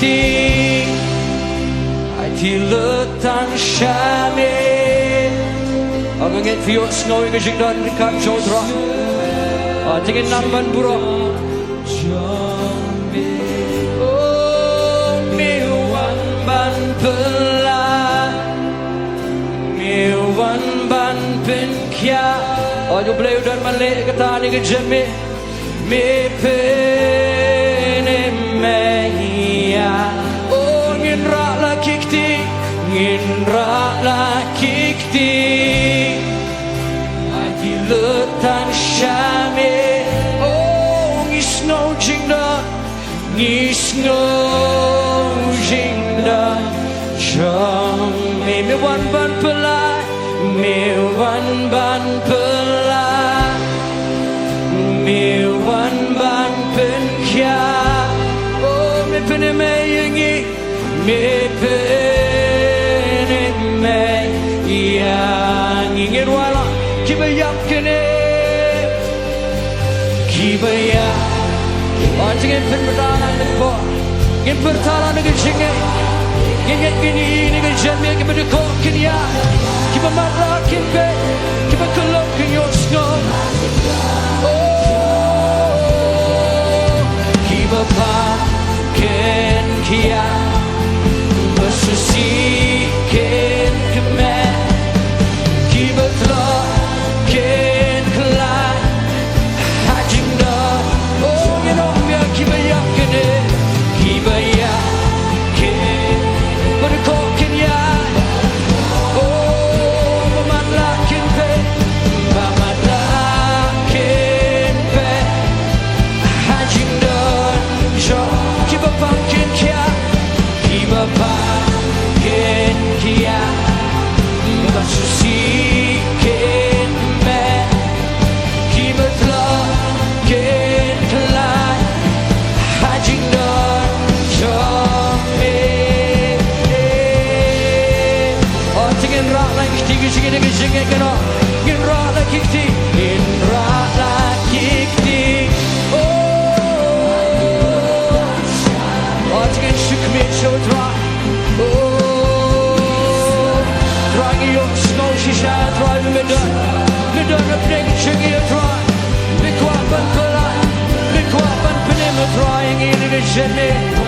kikti ai thi lơ tan shame ang nget fio snow ga jingdan kan chodra tingin nan ban buro oh mi wan ban pela mi wan ban pen kya jo bleu dan man le ka ta ni ga jeme me pe oh nginra la kikti ati letan shame oh ngisno jingda jame me wan ban pela me wan ban pen kya me pene me yengi me pene me yang ingin wala kibayak kene kibaya anjingin pen bertalan ko ingin bertalan dengan jinge ingin gini dengan jami kepada kau kenya kibamatla kimbe kibakelok kenyok snow oh kibapa ken kia bersusi ken kemen kibatla ken kelai hajingda oh yenomya kibayak kene kibayak ken berkok kenya oh mamatla ken pe hajingda jo kibapakin kia kibapakin kia basusi ken me kibatla ken kelai hajingda jo oh tingin rak lagi tinggi dengan jengek kena ngin rak lagi kikti chodra oh dragi yok snow shisha drive me done a big chiggy drive big weapon pela big weapon penema trying in the shit